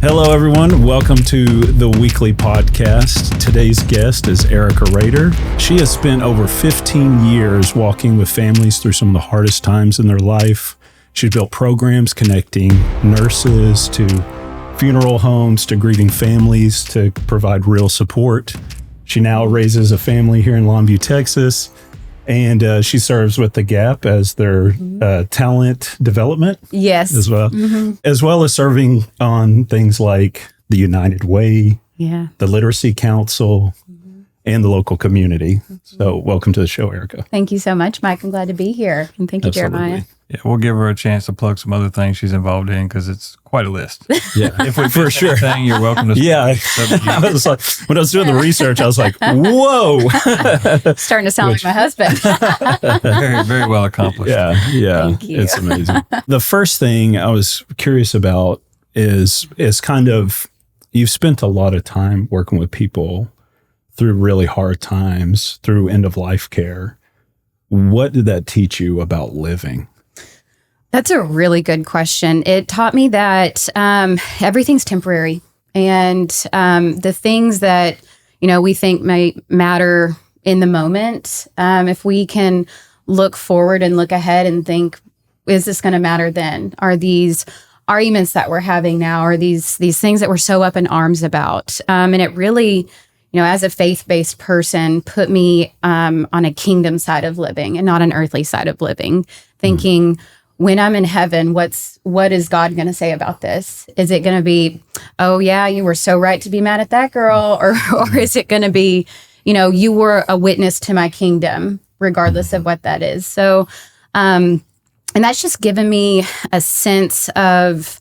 Hello, everyone. Welcome to the Weekley Podcast. Today's guest is Erika Rader. She has spent over 15 years walking with families through some of the hardest times in their life. She's built programs connecting nurses to funeral homes to grieving families to provide real support. She now raises a family here in Longview, Texas, and she serves with the Gap as their talent development. Yes. As well, as well as serving on things like the United Way, the Literacy Council, and the local community. So welcome to the show, Erika. Thank you so much, Mike. I'm glad to be here. And thank you, Jeremiah. Yeah, we'll give her a chance to plug some other things she's involved in because it's quite a list. Yeah, if we for sure. Anything, you're welcome to. Yeah, I was like, when I was doing the research, I was like, "Whoa!" Starting to sound like my husband. Very, very well accomplished. Yeah, Thank you. It's amazing. The first thing I was curious about is kind of you've spent a lot of time working with people through really hard times, through end of life care. What did that teach you about living? That's a really good question. It taught me that everything's temporary, and the things that we think might matter in the moment, if we can look forward and look ahead and think, is this going to matter then? Are these arguments that we're having now, are these things that we're so up in arms about? And it really, as a faith-based person, put me on a kingdom side of living and not an earthly side of living, thinking, when I'm in heaven, what is God going to say about this? Is it going to be, oh yeah, you were so right to be mad at that girl? Or is it going to be, you were a witness to my kingdom, regardless of what that is. So, and that's just given me a sense of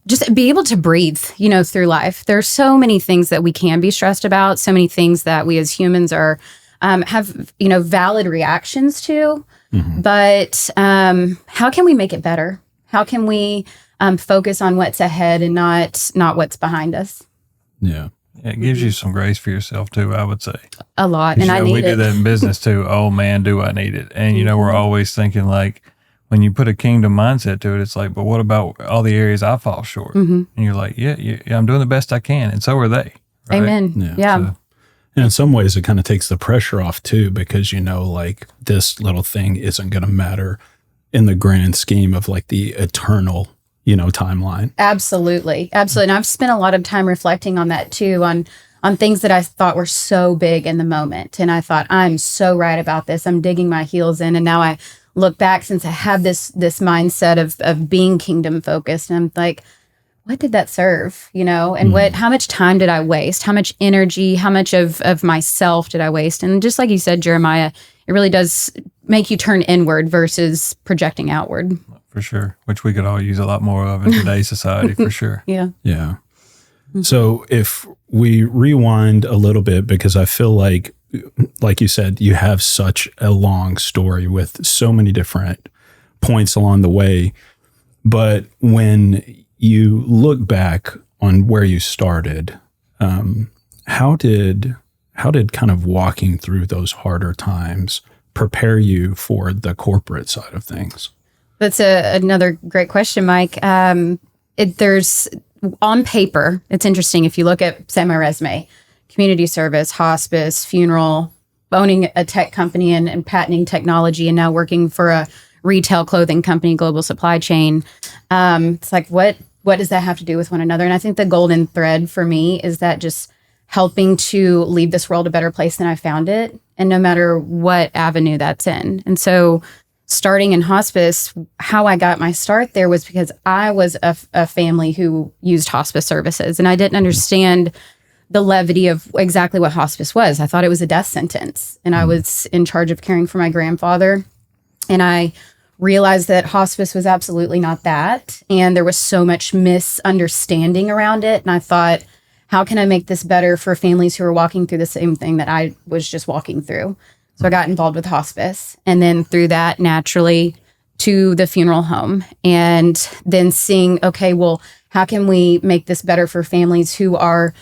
just be able to breathe, through life. There's so many things that we can be stressed about, so many things that we as humans are, have, valid reactions to. But how can we make it better? How can we focus on what's ahead and not what's behind us? Yeah. It gives you some grace for yourself too, I would say. A lot. And I need it. We do that in business too. Oh man, do I need it? And we're always thinking like, when you put a kingdom mindset to it, it's like, but what about all the areas I fall short? And you're like, yeah, I'm doing the best I can. And so are they. Right? Amen. Yeah. So, and in some ways, it kind of takes the pressure off too, because like this little thing isn't going to matter in the grand scheme of like the eternal, timeline. Absolutely. And I've spent a lot of time reflecting on that too, on things that I thought were so big in the moment. And I thought, I'm so right about this. I'm digging my heels in. And now I look back, since I have this mindset of being kingdom focused, and I'm like, what did that serve? And how much time did I waste? How much energy, how much of myself did I waste? And just like you said, Jeremiah, it really does make you turn inward versus projecting outward. For sure. Which we could all use a lot more of in today's society, for sure. Yeah. So if we rewind a little bit, because I feel like you said, you have such a long story with so many different points along the way. But when you look back on where you started, how did kind of walking through those harder times prepare you for the corporate side of things? That's another great question, Mike. There's on paper, it's interesting. If you look at, say, my resume, community service, hospice, funeral, owning a tech company and patenting technology, and now working for a retail clothing company, global supply chain. It's like, what does that have to do with one another? And I think the golden thread for me is that just helping to leave this world a better place than I found it, and no matter what avenue that's in. And so starting in hospice, how I got my start there was because I was a family who used hospice services, and I didn't understand the levity of exactly what hospice was. I thought it was a death sentence, and I was in charge of caring for my grandfather. And I realized that hospice was absolutely not that. And there was so much misunderstanding around it. And I thought, how can I make this better for families who are walking through the same thing that I was just walking through? So I got involved with hospice, and then through that, naturally, to the funeral home, and then seeing, okay, well, how can we make this better for families who are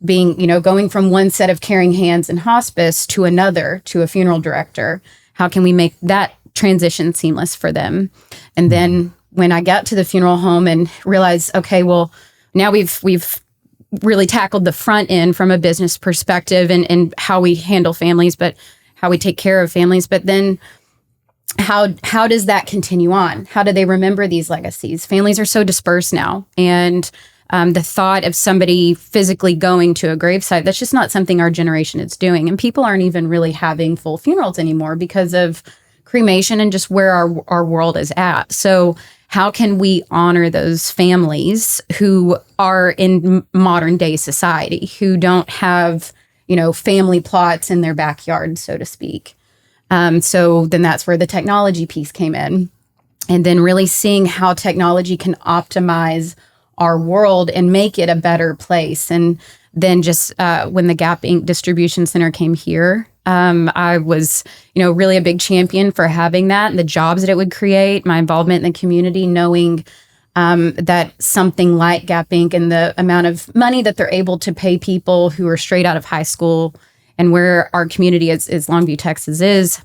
being, going from one set of caring hands in hospice to another, to a funeral director? How can we make that transition seamless for them? And then when I got to the funeral home and realized, okay, well, now we've really tackled the front end from a business perspective and how we handle families, but how we take care of families. But then how does that continue on? How do they remember these legacies? Families are so dispersed now. And the thought of somebody physically going to a gravesite, that's just not something our generation is doing. And people aren't even really having full funerals anymore because of cremation and just where our world is at. So how can we honor those families who are in modern day society, who don't have, family plots in their backyard, so to speak? So then that's where the technology piece came in. And then really seeing how technology can optimize our world and make it a better place. And then just when the Gap Inc. distribution center came here, I was, really a big champion for having that and the jobs that it would create, my involvement in the community, knowing that something like Gap Inc. and the amount of money that they're able to pay people who are straight out of high school and where our community is Longview, Texas is,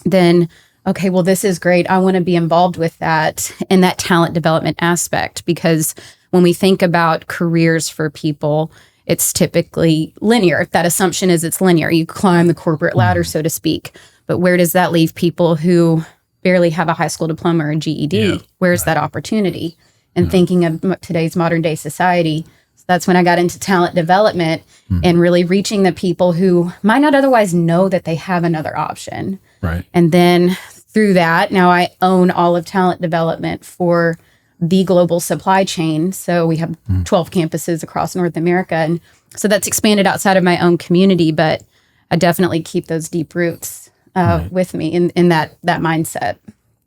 then, okay, well, this is great. I want to be involved with that and that talent development aspect, because when we think about careers for people, it's typically linear. That assumption is it's linear. You climb the corporate ladder, so to speak. But where does that leave people who barely have a high school diploma or a GED? Yeah, where's that opportunity? And thinking of today's modern day society, so that's when I got into talent development and really reaching the people who might not otherwise know that they have another option. Right. And then through that, now I own all of talent development for the global supply chain. So we have 12 campuses across North America. And so that's expanded outside of my own community, but I definitely keep those deep roots with me in that mindset.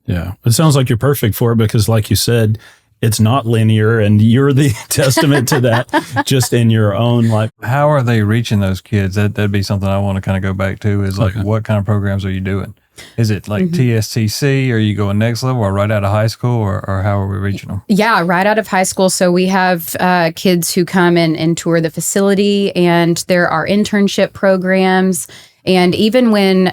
Yeah. It sounds like you're perfect for it because like you said, it's not linear and you're the testament to that just in your own life. How are they reaching those kids? That'd be something I want to kind of go back to is like, what kind of programs are you doing? Is it like TSTC? Are you going next level or right out of high school or how are we reaching them? Yeah, right out of high school. So we have kids who come in and tour the facility, and there are internship programs. And even when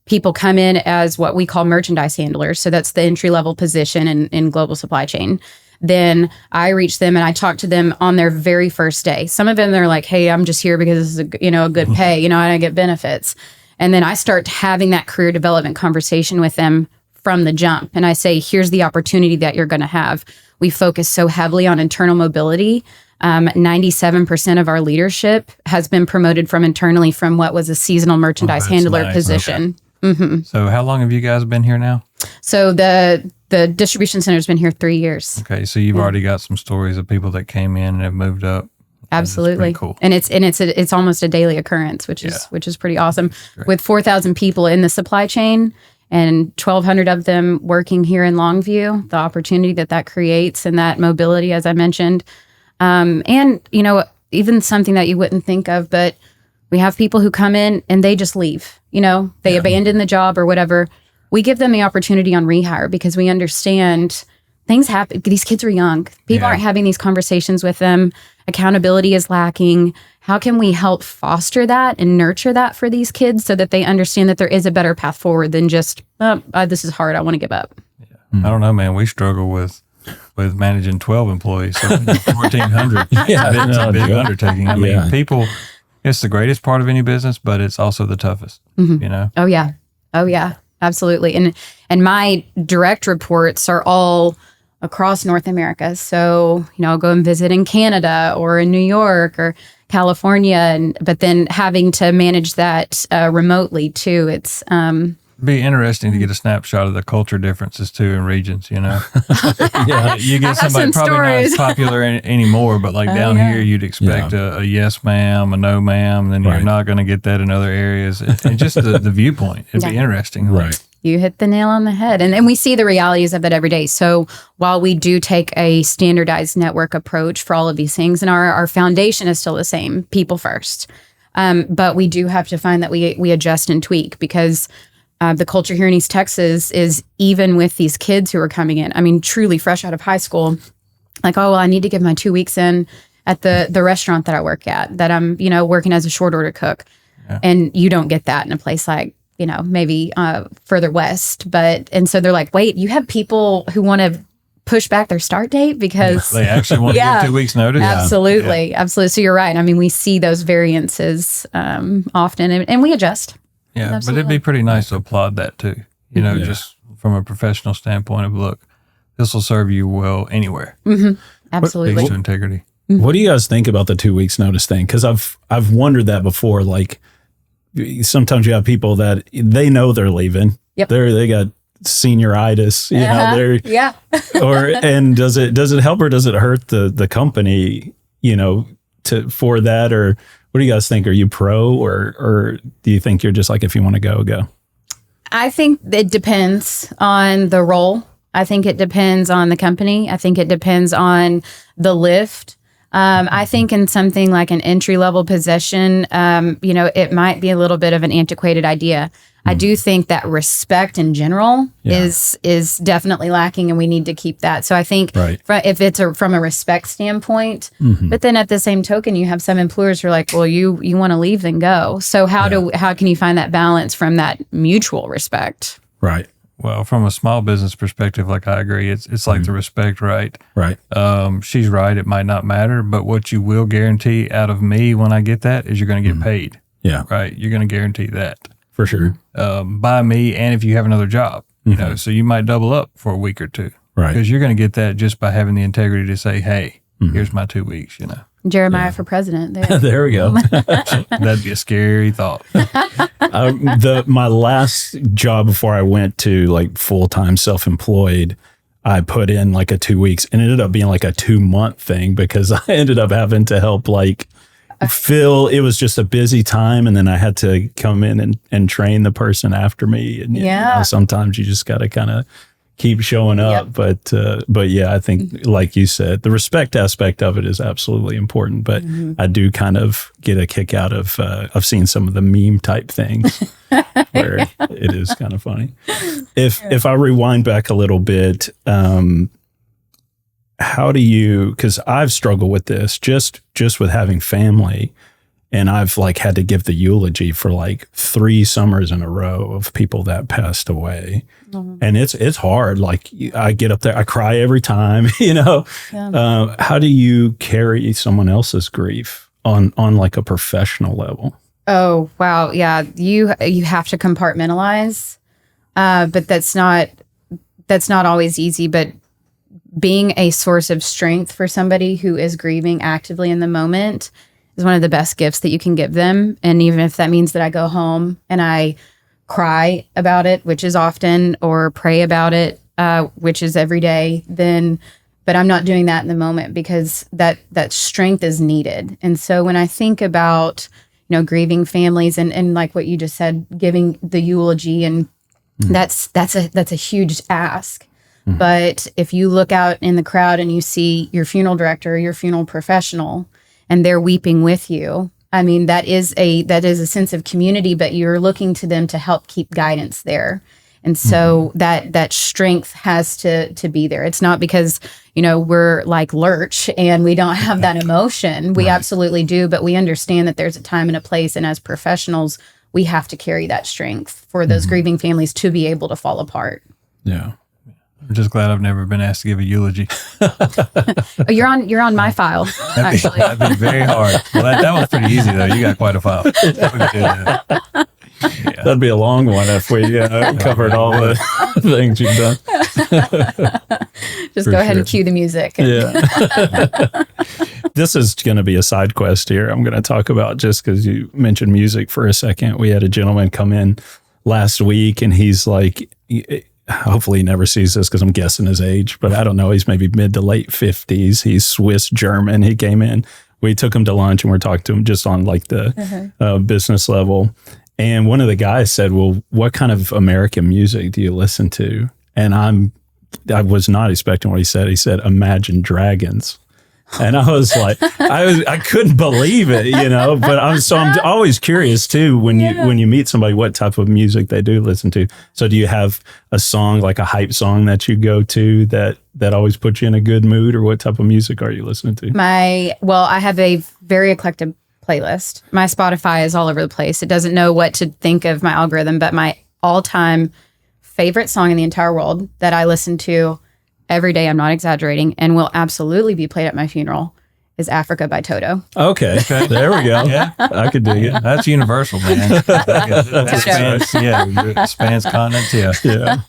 people come in as what we call merchandise handlers, so that's the entry level position in global supply chain, then I reach them and I talk to them on their very first day. Some of them, they're like, hey, I'm just here because this is a good pay, and I get benefits. And then I start having that career development conversation with them from the jump. And I say, here's the opportunity that you're going to have. We focus so heavily on internal mobility. 97% of our leadership has been promoted from internally from what was a seasonal merchandise handler position. Okay. So how long have you guys been here now? So the distribution center has been here 3 years. Okay. So you've already got some stories of people that came in and have moved up. Absolutely. Cool. And it's almost a daily occurrence, which is pretty awesome. With 4,000 people in the supply chain and 1,200 of them working here in Longview, the opportunity that creates and that mobility, as I mentioned, and even something that you wouldn't think of, but we have people who come in and they just leave. They abandon the job or whatever. We give them the opportunity on rehire because we understand things happen. These kids are young. People aren't having these conversations with them. Accountability is lacking. How can we help foster that and nurture that for these kids so that they understand that there is a better path forward than just, this is hard, I want to give up. Yeah. I don't know, man. We struggle with managing 12 employees, so 1,400. It's a big undertaking. I mean, people, it's the greatest part of any business, but it's also the toughest, Oh, yeah. Absolutely. And my direct reports are all across North America. So, I'll go and visit in Canada or in New York or California, but then having to manage that remotely too. It's be interesting to get a snapshot of the culture differences too in regions, You get somebody probably not as popular anymore, but like down here, you'd expect a yes ma'am, a no ma'am, then you're not going to get that in other areas. And just the viewpoint, it'd be interesting. Right. You hit the nail on the head. And we see the realities of it every day. So while we do take a standardized network approach for all of these things, and our foundation is still the same, people first. But we do have to find that we adjust and tweak because the culture here in East Texas is, even with these kids who are coming in, I mean, truly fresh out of high school, like, oh, well, I need to give my 2 weeks in at the restaurant that I work at, that I'm, working as a short order cook. Yeah. And you don't get that in a place like, maybe further west. And so they're like, wait, you have people who want to push back their start date because they actually want to give 2 weeks notice. Absolutely. Absolutely. So you're right. I mean, we see those variances often and we adjust. Yeah. Absolutely. But it'd be pretty nice to applaud that too. You know, just from a professional standpoint of, look, this will serve you well anywhere. Absolutely. Speaks to integrity. What do you guys think about the 2 weeks notice thing? Because I've wondered that before. Like sometimes you have people that they know they're leaving. Yep. They got senioritis, you know, and does it help or does it hurt the company, you know, for that? Or what do you guys think? Are you pro or do you think you're just like, if you want to go? I think it depends on the role. I think it depends on the company. I think it depends on the lift. I think in something like an entry-level position, you know, it might be a little bit of an antiquated idea. I do think that respect in general is definitely lacking, and we need to keep that. So I think if it's from a respect standpoint, but then at the same token, you have some employers who are like, well, you want to leave, then go. So how can you find that balance from that mutual respect? Right. Well, from a small business perspective, like I agree, it's like the respect, right? Right. She's right. It might not matter, but what you will guarantee out of me when I get that is you're going to get paid. Yeah. Right. You're going to guarantee that. For sure. By me, and if you have another job, you know, so you might double up for a week or two. Right. Because you're going to get that just by having the integrity to say, hey, here's my 2 weeks, you know. Jeremiah for president. There we go. That'd be a scary thought. My last job before I went to like full-time self-employed, I put in like a 2 weeks and it ended up being like a 2-month thing because I ended up having to help like it was just a busy time. And then I had to come in and train the person after me. And you know, sometimes you just got to kind of keep showing up. But yeah, I think like you said, the respect aspect of it is absolutely important. But I do kind of get a kick out of seeing some of the meme type things where it is kind of funny. If I rewind back a little bit, how do you, because I've struggled with this just with having family, and I've like had to give the eulogy for like 3 summers in a row of people that passed away. And it's hard. Like I get up there, I cry every time, you know. How do you carry someone else's grief on like a professional level? Oh, wow. Yeah. You have to compartmentalize. But that's not always easy, but being a source of strength for somebody who is grieving actively in the moment is one of the best gifts that you can give them. And even if that means that I go home and I cry about it, which is often, or pray about it, which is every day, but I'm not doing that in the moment because that strength is needed. And so when I think about, you know, grieving families and like what you just said, giving the eulogy, and that's a huge ask. But if you look out in the crowd and you see your funeral director, your funeral professional, and they're weeping with you, I mean, that is a sense of community, but you're looking to them to help keep guidance there. And so that strength has to be there. It's not because, you know, we're like Lurch and we don't have that emotion. We absolutely do, but we understand that there's a time and a place. And as professionals, we have to carry that strength for those grieving families to be able to fall apart. Yeah. I'm just glad I've never been asked to give a eulogy. You're on my file, actually. That'd be very hard. Well, that was pretty easy, though. You got quite a file. That'd be a long one if we covered all the things you've done. Just go ahead and cue the music. Yeah. This is going to be a side quest here. I'm going to talk about, just because you mentioned music for a second. We had a gentleman come in last week and he's like, hopefully he never sees this because I'm guessing his age, but I don't know. He's maybe mid to late 50s. He's Swiss German. He came in. We took him to lunch and we're talking to him just on like the business level. And one of the guys said, well, what kind of American music do you listen to? And I was not expecting what he said. He said, Imagine Dragons. And I was like, I couldn't believe it, you know, but I'm always curious too, when you meet somebody, what type of music they do listen to. So do you have a song, like a hype song that you go to that always puts you in a good mood, or what type of music are you listening to? I have a very eclectic playlist. My Spotify is all over the place. It doesn't know what to think of my algorithm, but my all-time favorite song in the entire world that I listen to every day, I'm not exaggerating, and will absolutely be played at my funeral, is Africa by Toto. Okay. There we go. Yeah. I could dig it. That's universal, man. It spans continents. Yeah.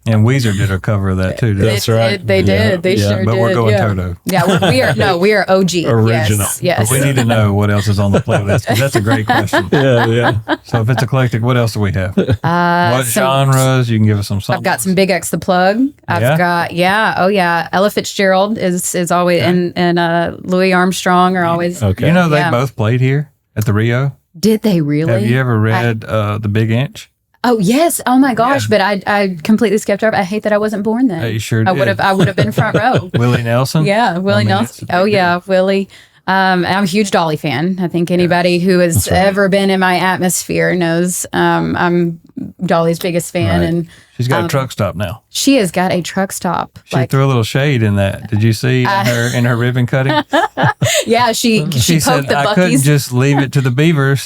And Weezer did a cover of that too. That's right. They did. They sure did. But we're going Toto. Yeah, we are OG. Original. Yes. But we need to know what else is on the playlist, 'cause that's a great question. Yeah. So if it's eclectic, what else do we have? What genres? You can give us some songs. I've got some Big X the Plug. I've got Ella Fitzgerald is always and Louis Armstrong are always. Okay. You know they both played here at the Rio. Did they really? Have you ever read The Big Inch? Oh yes! Oh my gosh! But I completely skipped over. I hate that I wasn't born then. You sure did. I would have been front row. Willie Nelson. Yeah, Willie Nelson. Oh yeah, Willie. I'm a huge Dolly fan. I think anybody who has ever been in my atmosphere knows I'm Dolly's biggest fan. Right. And she's got a truck stop now. She has got a truck stop. She threw a little shade in that. Did you see in her ribbon cutting? Yeah, she said, poked the I couldn't Buc-ee's. just leave it to the Beavers.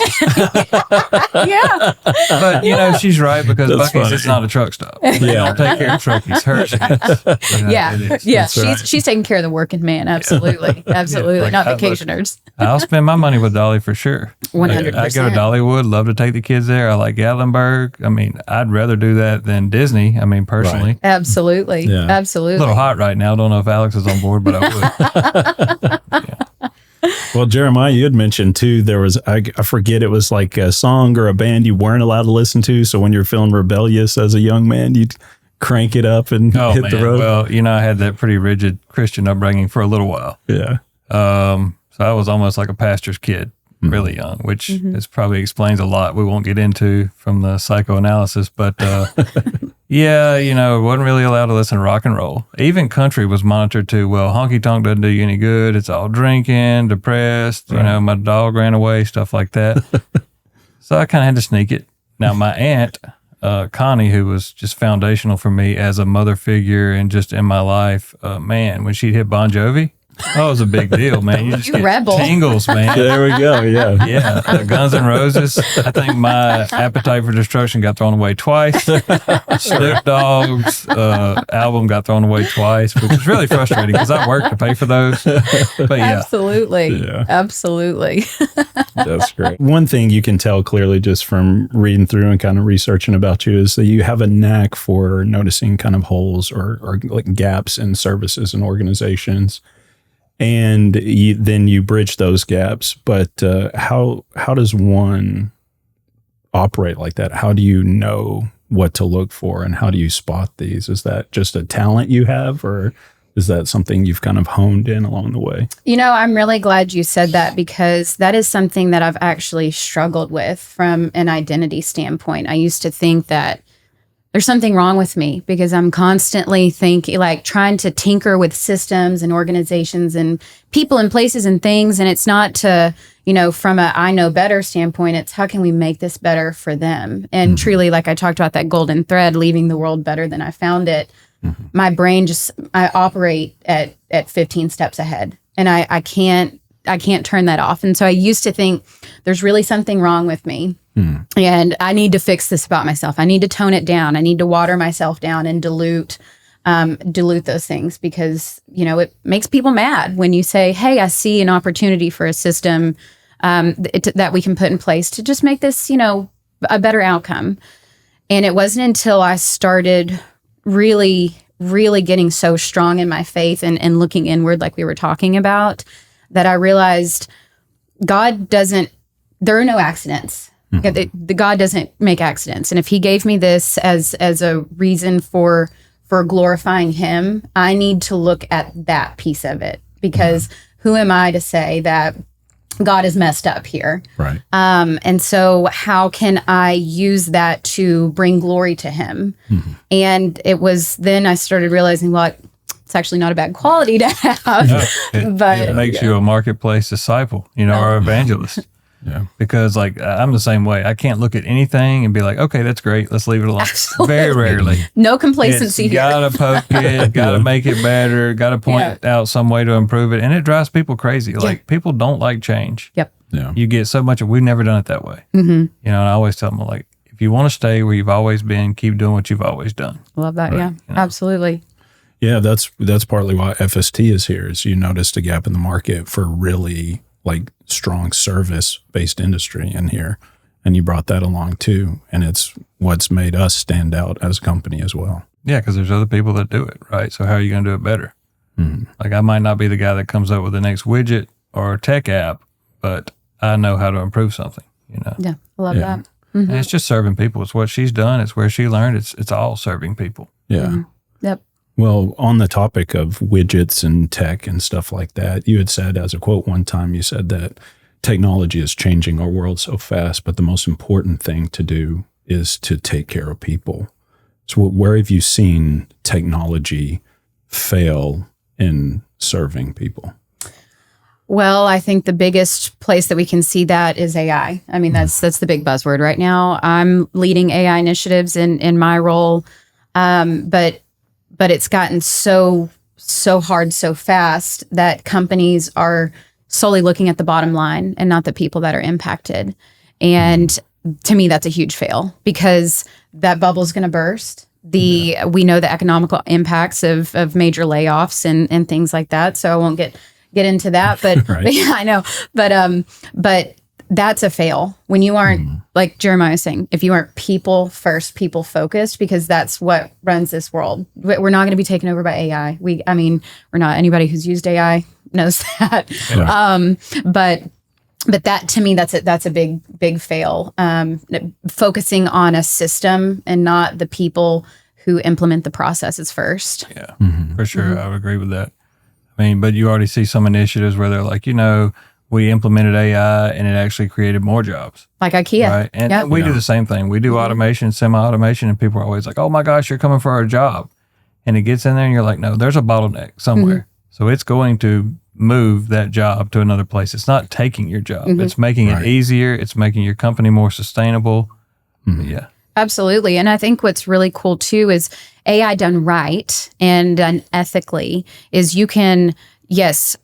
Yeah. But you know, she's right, because That's Buc-ee's funny. it's not a truck stop. They don't take care of truckies. Hers is. You know, Yeah. it is. Yeah. That's She's taking care of the working man. Absolutely. Absolutely. Like, Not I look- vacationers. I'll spend my money with Dolly for sure. 100%. I go to Dollywood, love to take the kids there. I like Gatlinburg. I mean, I'd rather do that than Disney. I mean, personally. Absolutely. Yeah. A Absolutely. little hot right now. Don't know if Alex is on board, but I would. Well, Jeremiah, you had mentioned too, there was, I forget, it was like a song or a band you weren't allowed to listen to. So when you're feeling rebellious as a young man, you'd crank it up and hit the road. Well, you know, I had that pretty rigid Christian upbringing for a little while. Yeah. So I was almost like a pastor's kid, really young, which is probably explains a lot we won't get into from the psychoanalysis. But yeah, you know, wasn't really allowed to listen to rock and roll. Even country was monitored too. Well, honky tonk doesn't do you any good. It's all drinking, depressed. You know, my dog ran away, stuff like that. So I kind of had to sneak it. Now my aunt, Connie, who was just foundational for me as a mother figure and just in my life, man, when she'd hit Bon Jovi, oh, it was a big deal, man. You just You get rebel. tingles, man. There we go. Yeah. Yeah, Guns N' Roses. I think my Appetite for Destruction got thrown away twice. Snoop Dogg's album got thrown away twice, which is really frustrating because I worked to pay for those. But yeah, Absolutely. Yeah. Absolutely. That's great. One thing you can tell clearly just from reading through and kind of researching about you is that you have a knack for noticing kind of holes or like gaps in services and organizations. And then you bridge those gaps. But how does one operate like that? How do you know what to look for, and how do you spot these? Is that just a talent you have, or is that something you've kind of honed in along the way? You know, I'm really glad you said that, because that is something that I've actually struggled with from an identity standpoint. I used to think that there's something wrong with me because I'm constantly thinking, like trying to tinker with systems and organizations and people and places and things. And it's not to, you know, from a I know better standpoint, it's how can we make this better for them? And truly, like I talked about that golden thread, leaving the world better than I found it. My brain I operate at 15 steps ahead, and I can't turn that off. And so I used to think there's really something wrong with me. And I need to fix this about myself. I need to tone it down. I need to water myself down and dilute those things, because, you know, it makes people mad when you say, hey, I see an opportunity for a system that we can put in place to just make this, you know, a better outcome. And it wasn't until I started really, really getting so strong in my faith and looking inward, like we were talking about, that I realized there are no accidents. The God doesn't make accidents. And if he gave me this as a reason for glorifying him, I need to look at that piece of it, because who am I to say that God is messed up here? Right. And so how can I use that to bring glory to him? And it was then I started realizing, well, it's actually not a bad quality to have. It makes you a marketplace disciple, you know, or evangelist. Yeah. Because like I'm the same way. I can't look at anything and be like, okay, that's great, let's leave it alone. Absolutely. Very rarely. No complacency It's here. gotta poke it, gotta make it better, gotta point out some way to improve it. And it drives people crazy. Like people don't like change. Yep. Yeah. You get so much of, we've never done it that way. You know, and I always tell them, like, if you want to stay where you've always been, keep doing what you've always done. Love that. Yeah, You know? absolutely. Yeah, that's partly why FST is here. Is you noticed a gap in the market for really like strong service-based industry in here, and you brought that along too. And it's what's made us stand out as a company as well. Yeah, because there's other people that do it, right? So how are you going to do it better? Like I might not be the guy that comes up with the next widget or tech app, but I know how to improve something, Yeah, I love that. And it's just serving people. It's what she's done. It's where she learned. It's all serving people. Yeah. Yep. Well, on the topic of widgets and tech and stuff like that, you had said as a quote one time, you said that technology is changing our world so fast, but the most important thing to do is to take care of people. So where have you seen technology fail in serving people? Well, I think the biggest place that we can see that is AI. I mean, that's the big buzzword right now. I'm leading AI initiatives in my role, but it's gotten so hard so fast that companies are solely looking at the bottom line and not the people that are impacted. And to me, that's a huge fail because that bubble is going to burst. We know the economical impacts of major layoffs and things like that. So I won't get into that, but, Right. but yeah, I know. But that's a fail when you aren't, like Jeremiah was saying, if you aren't people first, people focused, because that's what runs this world. We're not going to be taken over by AI. We're not. Anybody who's used AI knows that. Yeah. But that to me, that's a big fail. Focusing on a system and not the people who implement the processes first. Yeah, for sure. I would agree with that. I mean, but you already see some initiatives where they're like, we implemented AI and it actually created more jobs. Like IKEA. Right. And we do the same thing. We do automation, semi-automation, and people are always like, oh my gosh, you're coming for our job. And it gets in there and you're like, no, there's a bottleneck somewhere. So it's going to move that job to another place. It's not taking your job. It's making it easier. It's making your company more sustainable. Yeah. Absolutely. And I think what's really cool too is AI done right and done ethically is you can, yes,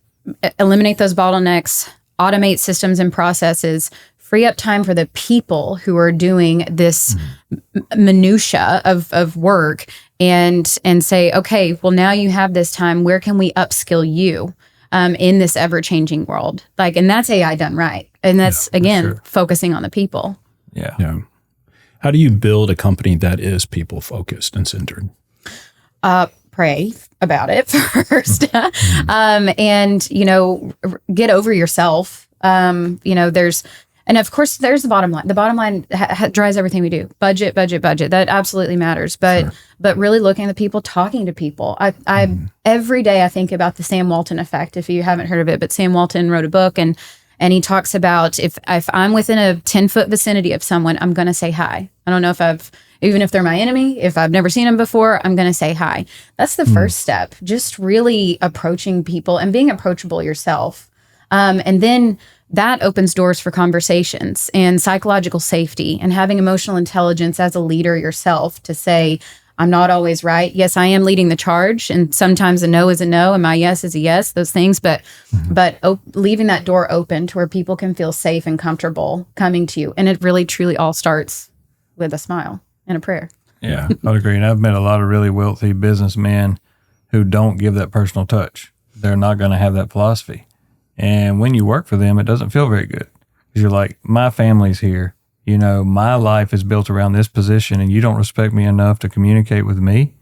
eliminate those bottlenecks, automate systems and processes, free up time for the people who are doing this minutia of work and say, okay, well, now you have this time. Where can we upskill you in this ever-changing world? And that's AI done right. And that's, focusing on the people. Yeah. How do you build a company that is people-focused and centered? Pray about it first. And, get over yourself. And of course, there's the bottom line. The bottom line drives everything we do. Budget. That absolutely matters. But really looking at the people, talking to people. I every day I think about the Sam Walton effect. If you haven't heard of it, but Sam Walton wrote a book and he talks about if I'm within a 10-foot vicinity of someone, I'm going to say hi. I don't know even if they're my enemy, if I've never seen them before, I'm going to say hi. That's the first step. Just really approaching people and being approachable yourself. And then that opens doors for conversations and psychological safety and having emotional intelligence as a leader yourself to say, I'm not always right. Yes, I am leading the charge. And sometimes a no is a no and my yes is a yes, those things. But leaving that door open to where people can feel safe and comfortable coming to you. And it really, truly all starts with a smile and a prayer. Yeah, I'd agree. And I've met a lot of really wealthy businessmen who don't give that personal touch. They're not going to have that philosophy. And when you work for them, it doesn't feel very good because you're like, my family's here. My life is built around this position and you don't respect me enough to communicate with me.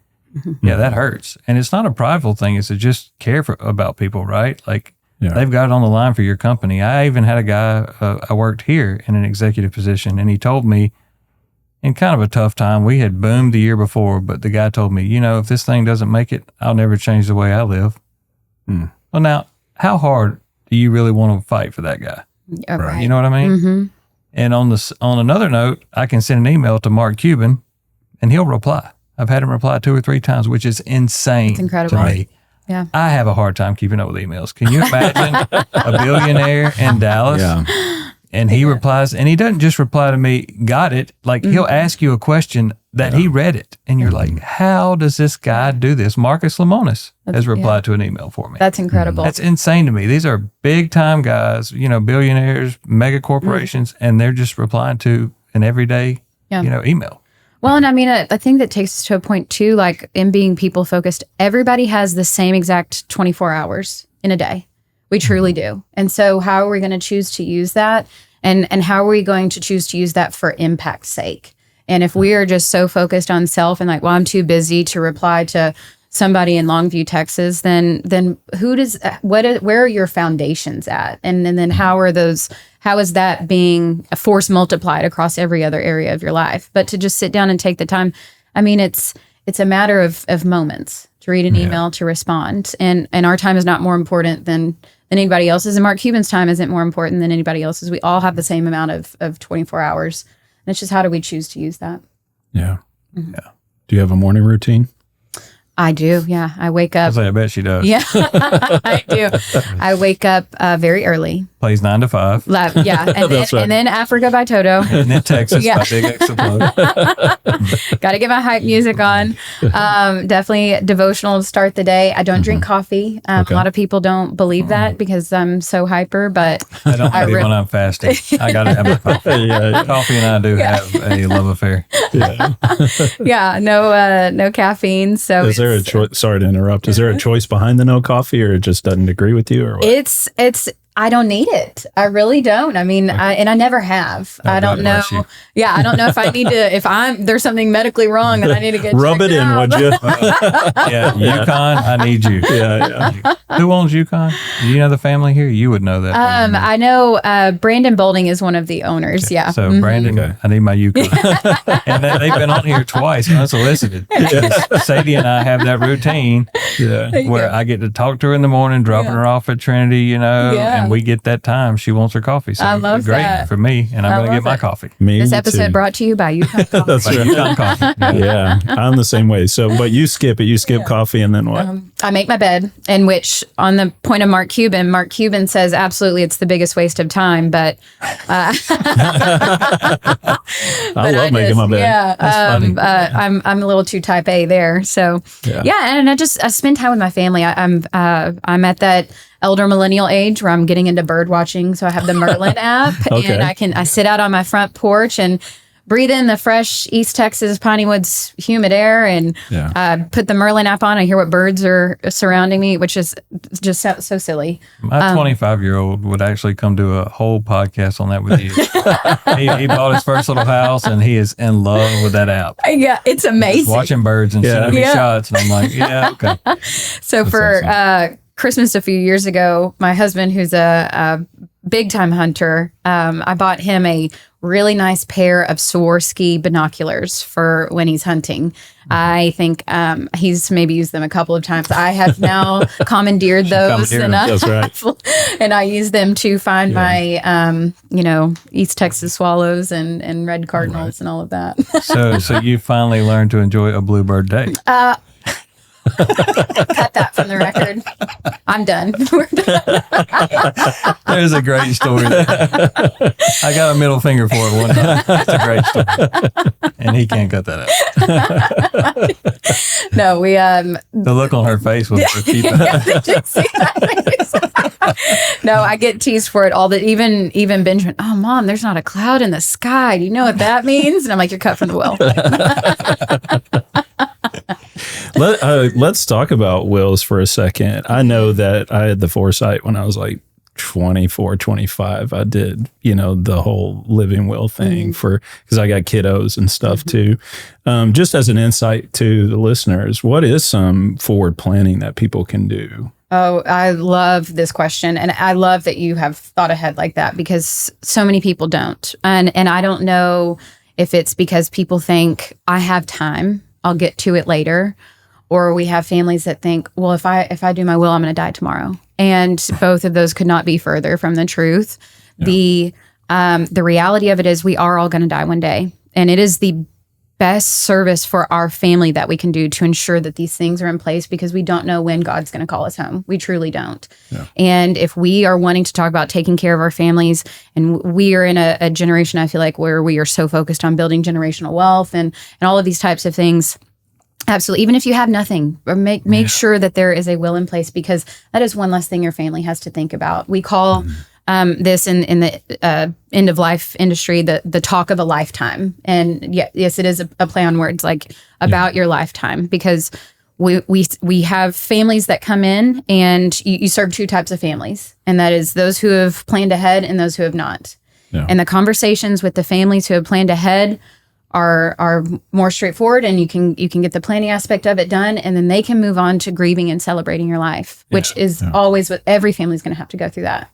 Yeah, that hurts. And it's not a prideful thing. It's to just care about people, right? They've got it on the line for your company. I even had a guy, I worked here in an executive position, and he told me in kind of a tough time, we had boomed the year before, but the guy told me, if this thing doesn't make it, I'll never change the way I live. Well, now, how hard do you really want to fight for that guy? Right. You know what I mean? And on another note, I can send an email to Mark Cuban and he'll reply. I've had him reply 2 or 3 times, which is insane. It's incredible. To me. Yeah. I have a hard time keeping up with emails. Can you imagine a billionaire in Dallas? Yeah. And he replies, and he doesn't just reply to me, got it. He'll ask you a question that he read it. And you're like, how does this guy do this? Marcus Lemonis has replied to an email for me. That's incredible. That's insane to me. These are big time guys, billionaires, mega corporations, and they're just replying to an everyday, email. Well, and I mean, I think that takes us to a point too, like in being people focused, everybody has the same exact 24 hours in a day. We truly do. And so how are we going to choose to use that? And how are we going to choose to use that for impact's sake? And if we are just so focused on self and like, well, I'm too busy to reply to somebody in Longview, Texas, then where are your foundations at? And then how is that being a force multiplied across every other area of your life? But to just sit down and take the time, I mean, it's a matter of moments to read an email, to respond. And our time is not more important than anybody else's. And Mark Cuban's time isn't more important than anybody else's. We all have the same amount of 24 hours. And it's just, how do we choose to use that? Yeah. Mm-hmm. Yeah. Do you have a morning routine? I do. Yeah. I wake up. I bet she does. Yeah, I do. I wake up very early. Plays 9 to 5. Yeah. And then Africa by Toto. And then Texas by Big X Explode. Got to get my hype music on. Definitely devotional to start the day. I don't drink coffee. A lot of people don't believe that because I'm so hyper, but I don't believe when I'm fasting. I got to have my coffee. Coffee and I do have a love affair. Yeah. No caffeine. So is there a choice? Sorry to interrupt. Is there a choice behind the no coffee, or it just doesn't agree with you, or what? It's I don't need it. I really don't. I mean, I never have. I don't know. Yeah, I don't know if I need to. If there's something medically wrong and I need to get rub it in, would you? Yukon, I need you. Yeah. Who owns Yukon? Do you know the family here? You would know that. I know Brandon Bolding is one of the owners. Okay. Yeah. So Brandon, I need my Yukon. And they've been on here twice unsolicited. Sadie and I have that routine where I get to talk to her in the morning, dropping her off at Trinity, and we get that time. She wants her coffee. So I love great that. for me, and I'm going to get my coffee. This episode brought to you by Yukon Coffee. That's right. Yukon Coffee. Yeah, I'm the same way. So, but you skip it. You skip coffee, and then what? I make my bed, in which, on the point of Mark Cuban says, absolutely, it's the biggest waste of time. But I love making my bed. Yeah, I'm a little too type A there. So and I spend time with my family. I'm at that elder millennial age where I'm getting into bird watching. So I have the Merlin app, and I sit out on my front porch and breathe in the fresh East Texas Piney Woods humid air, and put the Merlin app on. I hear what birds are surrounding me, which is just so silly. My 25-year-old would actually come do a whole podcast on that with you. he bought his first little house, and he is in love with that app. Yeah, it's amazing. Just watching birds and sending me shots, and I'm like, okay. So that's for awesome. Christmas a few years ago, my husband, who's a big time hunter, I bought him a really nice pair of Swarovski binoculars for when he's hunting. I think he's maybe used them a couple of times. I have now commandeered those, That's right. And I use them to find my East Texas swallows and red cardinals and all of that. So you finally learned to enjoy a bluebird day. Cut that from the record. I'm done. We're done. There's a great story there. I got a middle finger for it one time. It's a great story. And he can't cut that out. No, we the look on her face was keep No, I get teased for it all the even Benjamin, oh Mom, there's not a cloud in the sky. Do you know what that means? And I'm like, you're cut from the will. Let's talk about wills for a second. I know that I had the foresight when I was like 24, 25. I did, the whole living will thing because I got kiddos and stuff too. Just as an insight to the listeners, what is some forward planning that people can do? Oh, I love this question. And I love that you have thought ahead like that, because so many people don't. And I don't know if it's because people think I have time, I'll get to it later. Or we have families that think, well, if I do my will, I'm going to die tomorrow. And both of those could not be further from the truth. Yeah. The reality of it is we are all going to die one day. And it is the best service for our family that we can do to ensure that these things are in place, because we don't know when God's going to call us home. We truly don't. Yeah. And if we are wanting to talk about taking care of our families, and we are in a generation, I feel like, where we are so focused on building generational wealth and all of these types of things. Absolutely. Even if you have nothing, make sure that there is a will in place, because that is one less thing your family has to think about. We call this in the end of life industry, the talk of a lifetime. And yes, it is a play on words, like about your lifetime, because we have families that come in, and you serve two types of families, and that is those who have planned ahead and those who have not. Yeah. And the conversations with the families who have planned ahead are more straightforward, and you can get the planning aspect of it done, and then they can move on to grieving and celebrating your life, which is always what every family is going to have to go through that.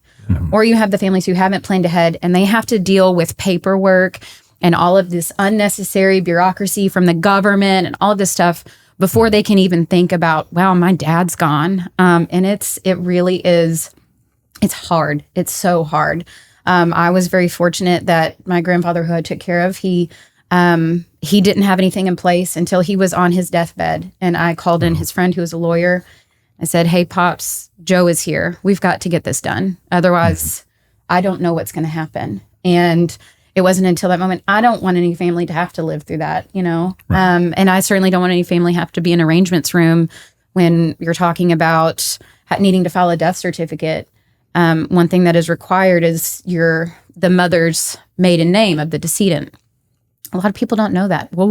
Or you have the families who haven't planned ahead, and they have to deal with paperwork and all of this unnecessary bureaucracy from the government and all of this stuff before they can even think about, wow, my dad's gone. And it really is, it's hard. It's so hard. I was very fortunate that my grandfather, who I took care of, he didn't have anything in place until he was on his deathbed. And I called in his friend who was a lawyer. I said, hey, Pops, Joe is here. We've got to get this done. Otherwise, I don't know what's going to happen. And it wasn't until that moment. I don't want any family to have to live through that, you know. Right. And I certainly don't want any family have to be in arrangements room when you're talking about needing to file a death certificate. One thing that is required is the mother's maiden name of the decedent. A lot of people don't know that. Well,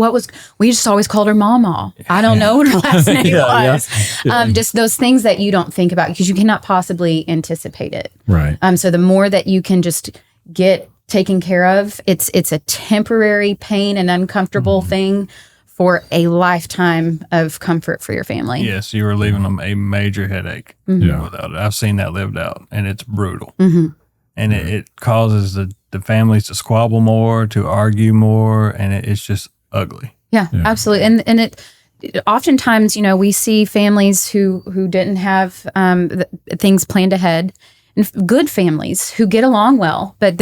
we just always called her Mama. I don't know what her last name was. Yeah. Just those things that you don't think about because you cannot possibly anticipate it. Right. So the more that you can just get taken care of, it's a temporary pain and uncomfortable thing for a lifetime of comfort for your family. Yes, you are leaving them a major headache without it. I've seen that lived out, and it's brutal. Mm-hmm. And it causes the families to squabble more, to argue more, and it's just ugly. Yeah, absolutely. And it oftentimes, you know, we see families who didn't have things planned ahead, and good families who get along well, but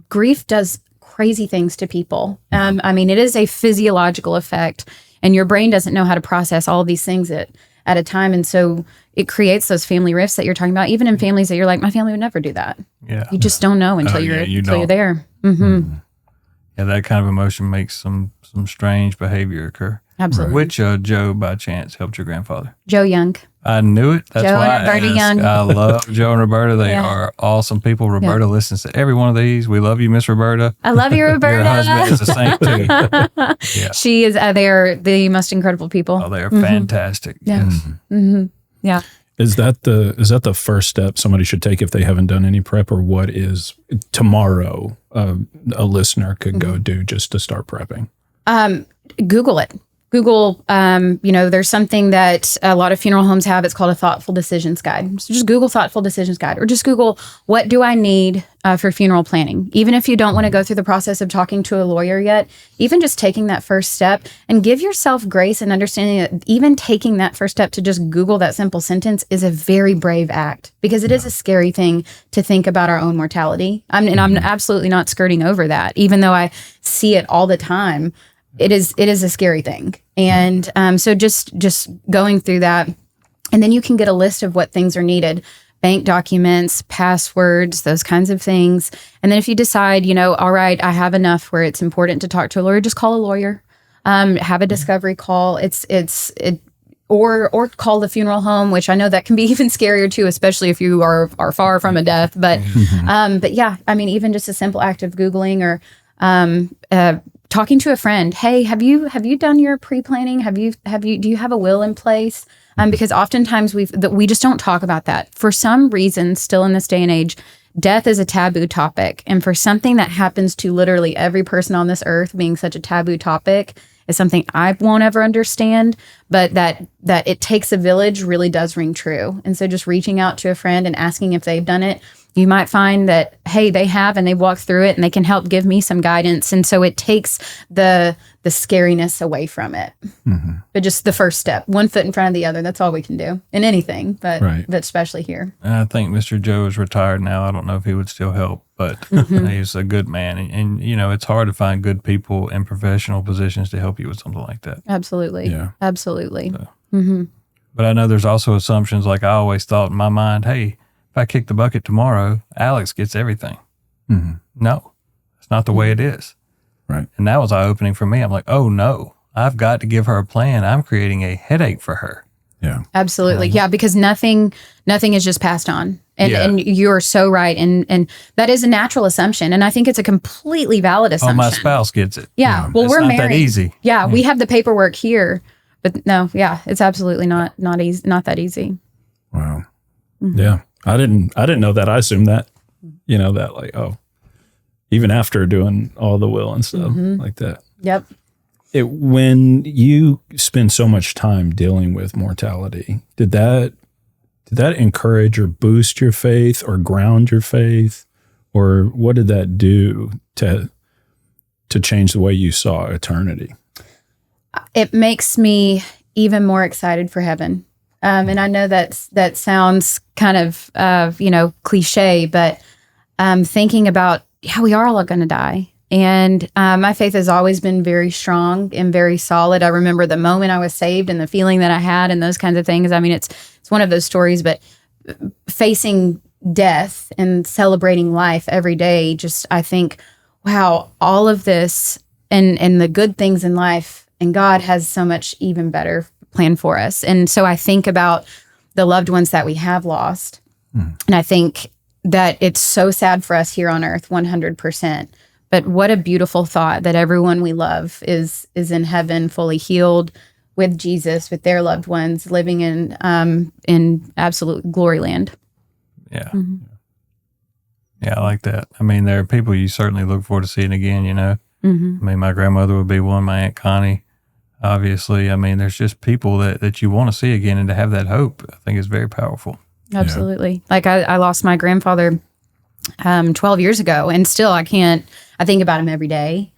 grief does crazy things to people. I mean, it is a physiological effect, and your brain doesn't know how to process all of these things at a time, and so it creates those family rifts that you're talking about, even in families that you're like, my family would never do that. Yeah. You just don't know until you're there. Mm-hmm. Yeah, that kind of emotion makes some strange behavior occur. Absolutely. Which Joe, by chance, helped your grandfather? Joe Young. I knew it. That's Joe why and Roberta Young. I love Joe and Roberta. They are awesome people. Roberta listens to every one of these. We love you, Miss Roberta. I love you, Roberta. Your husband is a saint too. Yeah. She is. They are the most incredible people. Oh, they are fantastic. Yeah. Yes. Mm-hmm. Yeah. Is that the first step somebody should take if they haven't done any prep, or what is tomorrow a listener could go do just to start prepping? Google it. Google, there's something that a lot of funeral homes have. It's called a thoughtful decisions guide. So just Google thoughtful decisions guide, or just Google, what do I need for funeral planning? Even if you don't want to go through the process of talking to a lawyer yet, even just taking that first step, and give yourself grace and understanding that even taking that first step to just Google that simple sentence is a very brave act, because it is a scary thing to think about our own mortality. I'm absolutely not skirting over that, even though I see it all the time. It is a scary thing. And so just going through that, and then you can get a list of what things are needed: bank documents, passwords, those kinds of things. And then if you decide, all right, I have enough where it's important to talk to a lawyer, just call a lawyer, have a discovery call. Or call the funeral home, which I know that can be even scarier too, especially if you are far from a death. But yeah, I mean, even just a simple act of Googling or talking to a friend. Hey, have you done your pre-planning? Do you have a will in place? Because oftentimes we just don't talk about that. For some reason, still in this day and age, death is a taboo topic. And for something that happens to literally every person on this earth being such a taboo topic is something I won't ever understand, but that it takes a village really does ring true. And so just reaching out to a friend and asking if they've done it, you might find that, hey, they have, and they've walked through it, and they can help give me some guidance. And so it takes the scariness away from it. Mm-hmm. But just the first step, one foot in front of the other, that's all we can do in anything, but especially here. And I think Mr. Joe is retired now. I don't know if he would still help, but he's a good man. And it's hard to find good people in professional positions to help you with something like that. Absolutely. Yeah. Absolutely. So. Mm-hmm. But I know there's also assumptions, like I always thought in my mind, hey, if I kick the bucket tomorrow, Alex gets everything. Mm-hmm. No, it's not the way it is. Right. And that was eye-opening for me. I'm like, oh no, I've got to give her a plan. I'm creating a headache for her. Yeah. Absolutely. Yeah. Because nothing is just passed on. And you're so right. And that is a natural assumption. And I think it's a completely valid assumption. Oh, my spouse gets it. Yeah. Well, we're not married. That easy. Yeah. We have the paperwork here, but no, yeah, it's absolutely not easy. Not that easy. Wow. Mm-hmm. Yeah. I didn't know that. I assumed that, that like, even after doing all the will and stuff like that. Yep. When you spend so much time dealing with mortality, did that encourage or boost your faith or ground your faith, or what did that do to change the way you saw eternity? It makes me even more excited for heaven. And I know that sounds kind of cliche, but thinking about how we are all going to die. And my faith has always been very strong and very solid. I remember the moment I was saved and the feeling that I had and those kinds of things. I mean, it's one of those stories, but facing death and celebrating life every day, just I think, wow, all of this and the good things in life, and God has so much even better planned for us. And so I think about the loved ones that we have lost. And I think that it's so sad for us here on earth, 100%. But what a beautiful thought that everyone we love is in heaven, fully healed with Jesus, with their loved ones, living in absolute glory land. Yeah. Yeah, I like that. I mean, there are people you certainly look forward to seeing again, I mean, my grandmother would be one, my Aunt Connie, obviously. I mean, there's just people that you want to see again, and to have that hope, I think is very powerful. Absolutely. Yeah. Like I lost my grandfather 12 years ago, and still I think about him every day.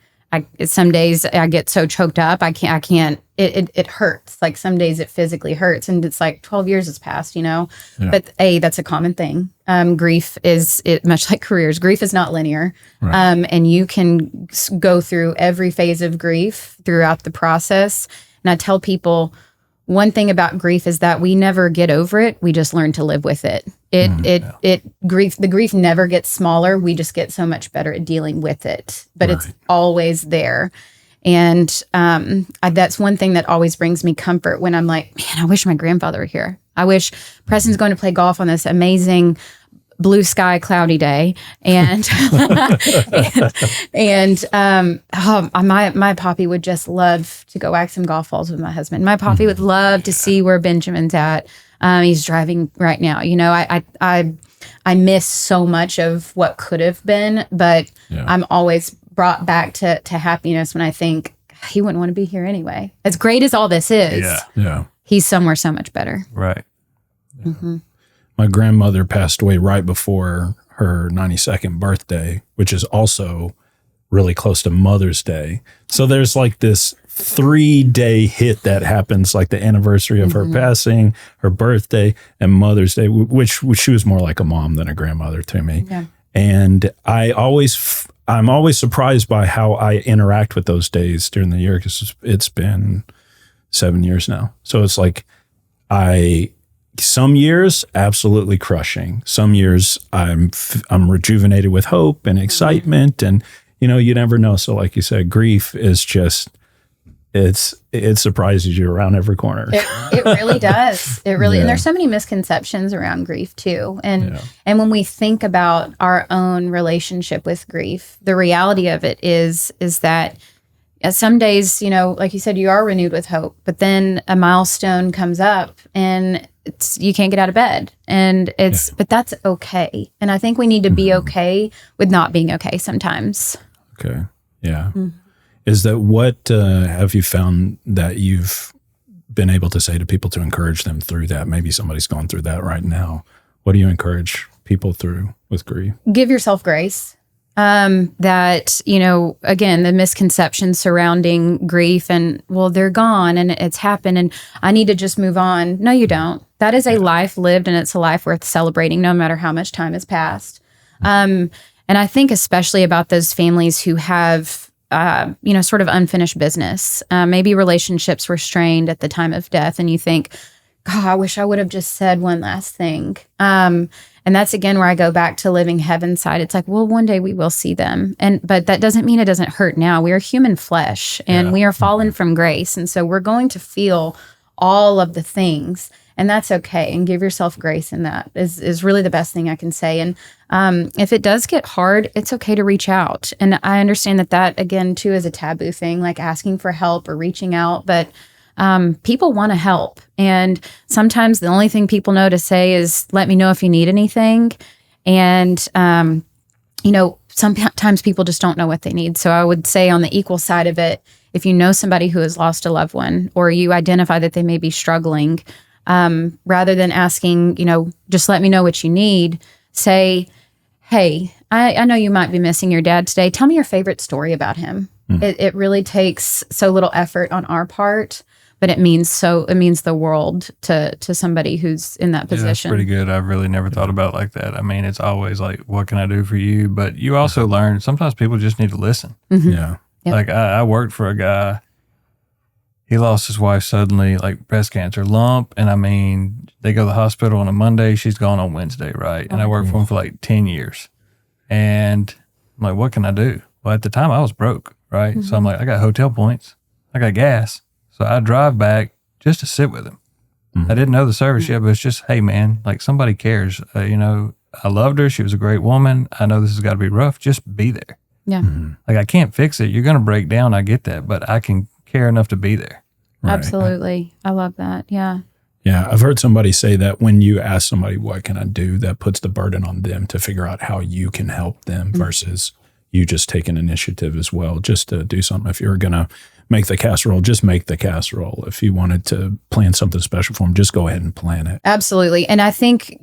Some days I get so choked up, I can't, it hurts. Like some days it physically hurts, and it's like 12 years has passed, Yeah. But that's a common thing. Grief is much like careers. Grief is not linear. Right. And you can go through every phase of grief throughout the process. And I tell people, one thing about grief is that we never get over it. We just learn to live with it. The grief never gets smaller. We just get so much better at dealing with it, but it's always there. And that's one thing that always brings me comfort when I'm like, man, I wish my grandfather were here. I wish Preston's going to play golf on this amazing blue sky, cloudy day. And, my poppy would just love to go whack some golf balls with my husband. My poppy would love to see where Benjamin's at. He's driving right now. I miss so much of what could have been, but I'm always brought back to happiness when I think he wouldn't want to be here anyway. As great as all this is, he's somewhere so much better. Right. Mm-hmm. My grandmother passed away right before her 92nd birthday, which is also really close to Mother's Day. So there's like this 3-day hit that happens, like the anniversary of her passing, her birthday, and Mother's Day, which she was more like a mom than a grandmother to me. Yeah. And I'm always surprised by how I interact with those days during the year, because it's been 7 years now. So it's like some years absolutely crushing. Some years I'm rejuvenated with hope and excitement, and you never know. So like you said, grief is just it surprises you around every corner. It really does. It really, and there's so many misconceptions around grief too. And when we think about our own relationship with grief, the reality of it is that some days, like you said, you are renewed with hope, but then a milestone comes up and you can't get out of bed, and but that's okay. And I think we need to be okay with not being okay sometimes. Okay. Yeah. Mm-hmm. Is that what have you found that you've been able to say to people to encourage them through that? Maybe somebody's going through that right now. What do you encourage people through with grief? Give yourself grace. That, again, the misconceptions surrounding grief and, well, they're gone and it's happened and I need to just move on. No, you don't. That is a life lived, and it's a life worth celebrating no matter how much time has passed. And I think especially about those families who have, sort of unfinished business. Maybe relationships were strained at the time of death, and you think, God, I wish I would have just said one last thing. And that's again where I go back to living heaven's side. It's like, well, one day we will see them. But that doesn't mean it doesn't hurt now. We are human flesh, and we are fallen from grace. And so we're going to feel all of the things. And that's okay. And give yourself grace in that is really the best thing I can say. And if it does get hard, it's okay to reach out. And I understand that again, too, is a taboo thing, like asking for help or reaching out. But people want to help. And sometimes the only thing people know to say is, let me know if you need anything. And, sometimes people just don't know what they need. So I would say on the equal side of it, if you know somebody who has lost a loved one, or you identify that they may be struggling, rather than asking, just let me know what you need, say, hey, I know you might be missing your dad today. Tell me your favorite story about him. It really takes so little effort on our part, but it means the world to somebody who's in that position. That's pretty good. I've really never thought about it like that. I mean, it's always like, what can I do for you? But you also learn sometimes people just need to listen. Mm-hmm. Yeah. Yep. Like I worked for a guy. He lost his wife suddenly, like breast cancer lump. And I mean, they go to the hospital on a Monday. She's gone on Wednesday, right? And I worked for him for like 10 years. And I'm like, what can I do? Well, at the time I was broke, right? Mm-hmm. So I'm like, I got hotel points. I got gas. So I drive back just to sit with him. Mm-hmm. I didn't know the service yet, but it's just, hey, man, like somebody cares. I loved her. She was a great woman. I know this has got to be rough. Just be there. Yeah. Mm-hmm. Like I can't fix it. You're going to break down. I get that, but I can care enough to be there. Right. Absolutely. I love that. Yeah. Yeah. I've heard somebody say that when you ask somebody, what can I do? That puts the burden on them to figure out how you can help them versus you just take an initiative as well, just to do something. If you're going to make the casserole, just make the casserole. If you wanted to plan something special for them, just go ahead and plan it. Absolutely. And I think,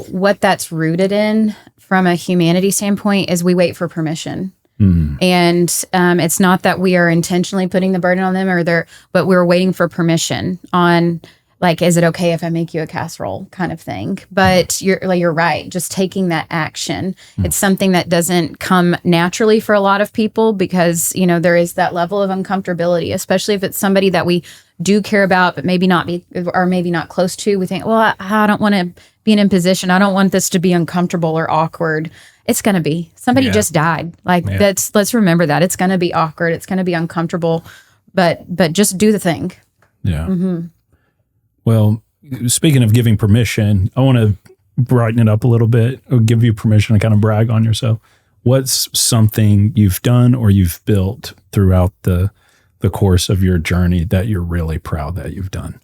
what that's rooted in from a humanity standpoint is we wait for permission. Mm. And it's not that we are intentionally putting the burden on them but we're waiting for permission on, like, is it okay if I make you a casserole kind of thing? But you're right. Just taking that action. It's something that doesn't come naturally for a lot of people because, there is that level of uncomfortability, especially if it's somebody that we do care about, but maybe not close to. We think, well, I don't want to be in a position. I don't want this to be uncomfortable or awkward. It's going to be. Somebody just died. Let's remember that. It's going to be awkward. It's going to be uncomfortable, but just do the thing. Yeah. Mm-hmm. Well, speaking of giving permission, I want to brighten it up a little bit, or give you permission to kind of brag on yourself. What's something you've done or you've built throughout the course of your journey that you're really proud that you've done?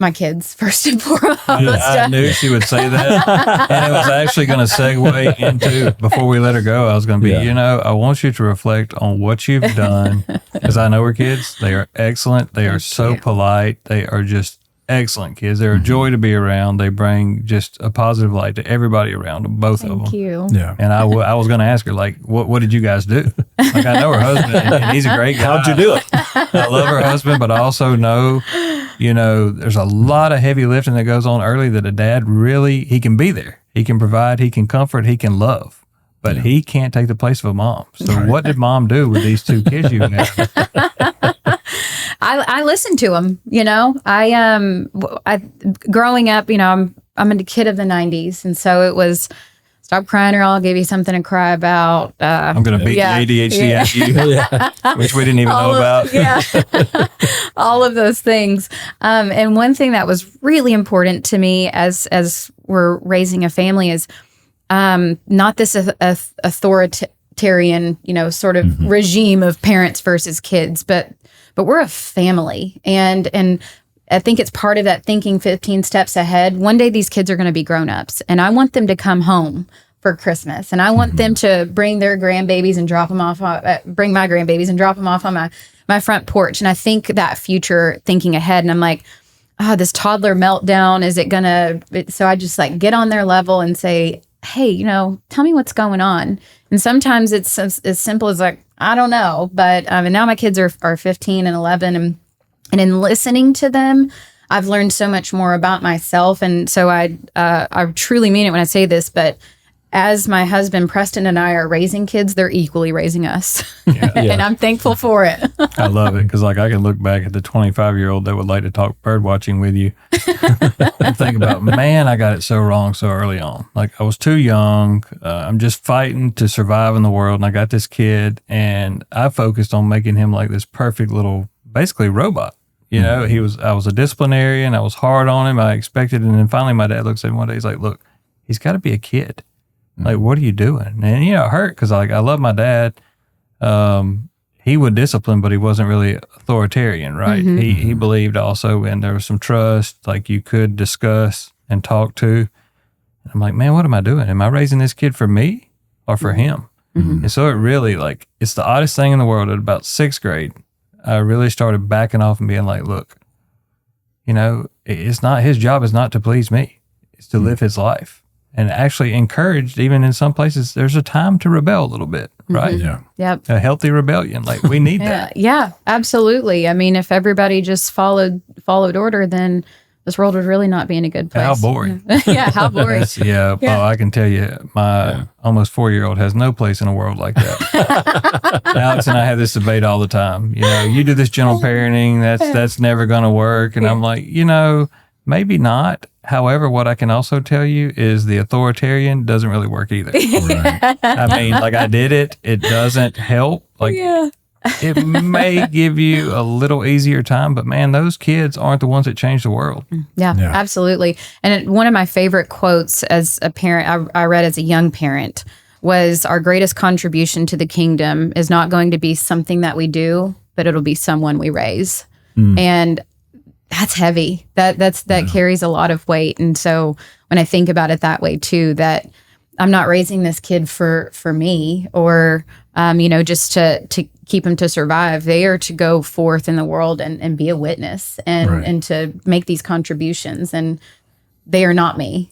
My kids, first and foremost. I knew she would say that. And it was actually going to segue into, before we let her go, I was going to be, I want you to reflect on what you've done. Because I know her kids. They are excellent. They are so polite. They are just excellent kids. They're a joy to be around. They bring just a positive light to everybody around them, both of them. Thank you. Yeah. And I was going to ask her, like, what did you guys do? Like, I know her husband, and he's a great guy. How'd you do it? I love her husband, but I also know, there's a lot of heavy lifting that goes on early that a dad really, he can be there. He can provide, he can comfort, he can love, but he can't take the place of a mom. So what did mom do with these two kids you have? I listened to them, I growing up, I'm a kid of the 90s. And so it was, stop crying or I'll give you something to cry about. I'm going to beat the ADHD at you, which we didn't even know about. Yeah. All of those things. And one thing that was really important to me as we're raising a family is not this authoritarian, sort of regime of parents versus kids, but we're a family. And I think it's part of that thinking 15 steps ahead. One day these kids are going to be grown-ups, and I want them to come home for Christmas, and I want them to bring their grandbabies and drop them off, bring my grandbabies and drop them off on my front porch. And I think that future thinking ahead, and I'm like, this toddler meltdown, is it going to, so I just like get on their level and say, hey, tell me what's going on. And sometimes it's as simple as like, I don't know, but and now my kids are 15 and 11, and in listening to them, I've learned so much more about myself. And so I truly mean it when I say this, but as my husband Preston and I are raising kids, they're equally raising us. Yeah. And I'm thankful for it. I love it because I can look back at the 25-year-old that would like to talk bird watching with you and think about, man, I got it so wrong so early on. Like I was too young. I'm just fighting to survive in the world. And I got this kid and I focused on making him like this perfect little, basically robot. You know, I was a disciplinarian. I was hard on him. I expected, and then finally my dad looks at me one day. He's like, look, he's got to be a kid. Like, what are you doing? And, you know, it hurt because, like, I love my dad. He would discipline, but he wasn't really authoritarian, right? He believed also, and there was some trust, like you could discuss and talk to. And I'm like, man, what am I doing? Am I raising this kid for me or for him? And so it really, like, it's the oddest thing in the world. At about 6th grade, I really started backing off and being like, look, you know, it's not, his job is not to please me. It's to live his life. And actually encouraged, even in some places, there's a time to rebel a little bit, right? Yeah. Yep. A healthy rebellion. Like, we need that. Yeah, absolutely. I mean, if everybody just followed order, then this world would really not be in a good place. How boring. Yeah, how boring. Yeah. Oh, I can tell you, my almost 4-year-old has no place in a world like that. Alex and I have this debate all the time. You know, you do this gentle parenting, that's never going to work. And I'm like, you know, maybe not. However, what I can also tell you is the authoritarian doesn't really work either. Right. I mean, like, I did it. It doesn't help. Like, it may give you a little easier time, but man, those kids aren't the ones that change the world. Yeah. Absolutely. And one of my favorite quotes as a parent, I read as a young parent, was our greatest contribution to the kingdom is not going to be something that we do, but it'll be someone we raise. And that's heavy. That carries a lot of weight. And so when I think about it that way too, that I'm not raising this kid for me or, you know, just to keep him to survive. They are to go forth in the world and be a witness and to make these contributions. And they are not me.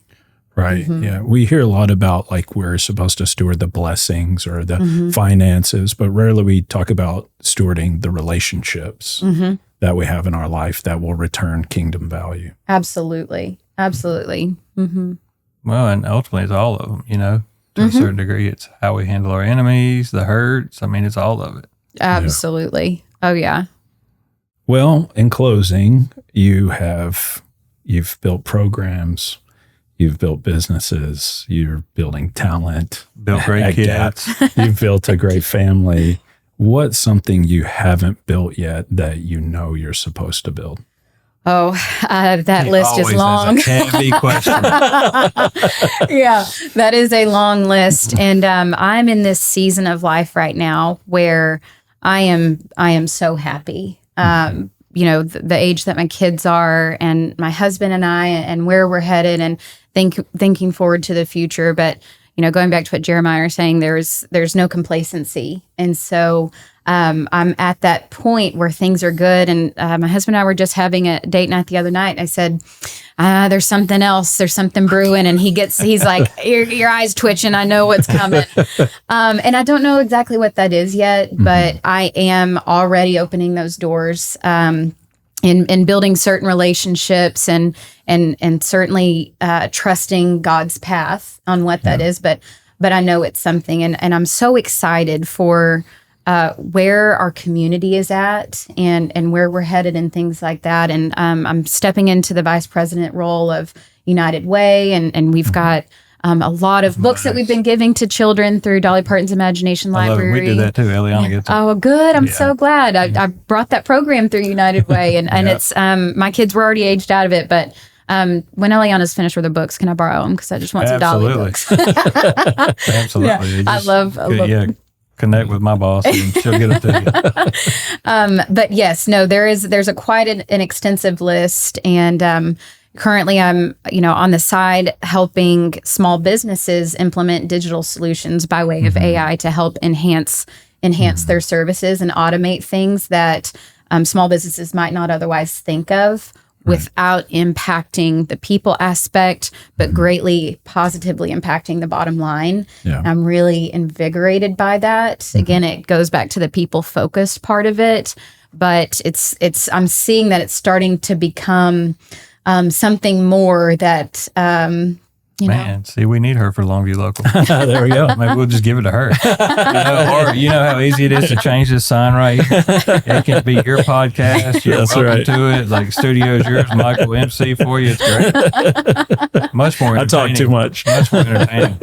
Right. Yeah. We hear a lot about, like, we're supposed to steward the blessings or the finances, but rarely we talk about stewarding the relationships that we have in our life that will return kingdom value. Absolutely. Absolutely. Well, and ultimately it's all of them, you know, to a certain degree. It's how we handle our enemies, the hurts. I mean, it's all of it. Absolutely. Oh, yeah. Well, in closing, you've built programs, you've built businesses, you're building talent, built great kids. You've built a great family. What's something you haven't built yet that you know you're supposed to build? Oh, that list is long. That's a heavy question. Yeah, that is a long list. And I'm in this season of life right now where I am so happy. You know, the age that my kids are and my husband and I and where we're headed and thinking forward to the future. But, you know, going back to what Jeremiah was saying, there's no complacency. And so I'm at that point where things are good. And my husband and I were just having a date night the other night. I said, there's something else. There's something brewing. And he's like, your eyes twitching. I know what's coming. And I don't know exactly what that is yet, but I am already opening those doors in building certain relationships and certainly trusting God's path on what that is. But I know it's something. And I'm so excited for where our community is at and where we're headed and things like that. And I'm stepping into the vice president role of United Way. And we've got a lot of books that we've been giving to children through Dolly Parton's Imagination Library. We did that too. Eliana gets it. Oh, good. I'm so glad. I brought that program through United Way. And it's my kids were already aged out of it. But when Eliana's finished with her books, can I borrow them? Because I just want some Dolly books. Absolutely. I love connect with my boss and she'll get it to you. But yes, no, there's quite an extensive list. And currently I'm, on the side helping small businesses implement digital solutions by way of AI to help enhance their services and automate things that small businesses might not otherwise think of. Without impacting the people aspect, but greatly positively impacting the bottom line. Yeah. I'm really invigorated by that. Again, it goes back to the people focused part of it, but I'm seeing that it's starting to become something more that, Man, see, we need her for Longview Local. There we go. Maybe we'll just give it to her. Or you know how easy it is to change this sign right here? It can be your podcast. You're welcome to it. Like, studio's yours. Michael MC for you. It's great. Much more entertaining. I talk too much. Much more entertaining.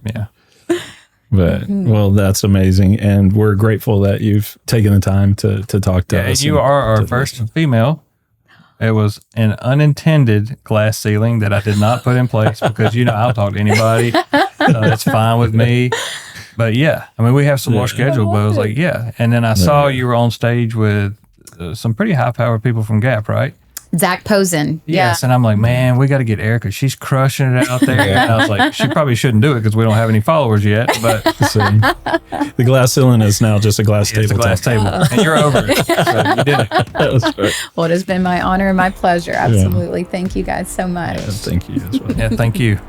Yeah. But well, that's amazing, and we're grateful that you've taken the time to talk to us. And you are our first female. It was an unintended glass ceiling that I did not put in place because I'll talk to anybody. It's fine with me. But yeah, I mean, we have some more scheduled, but I was like, yeah. And then I saw you were on stage with some pretty high-powered people from Gap, right? Zach Posen. Yes, and I'm like, man, we got to get Erika. She's crushing it out there. And I was like, she probably shouldn't do it because we don't have any followers yet. But the glass ceiling is now just a glass table. It's a glass table, and you're over it. So you did it. That was great. Well, it has been my honor and my pleasure. Absolutely. Thank you guys so much. Yeah, thank you as well. Yeah, thank you.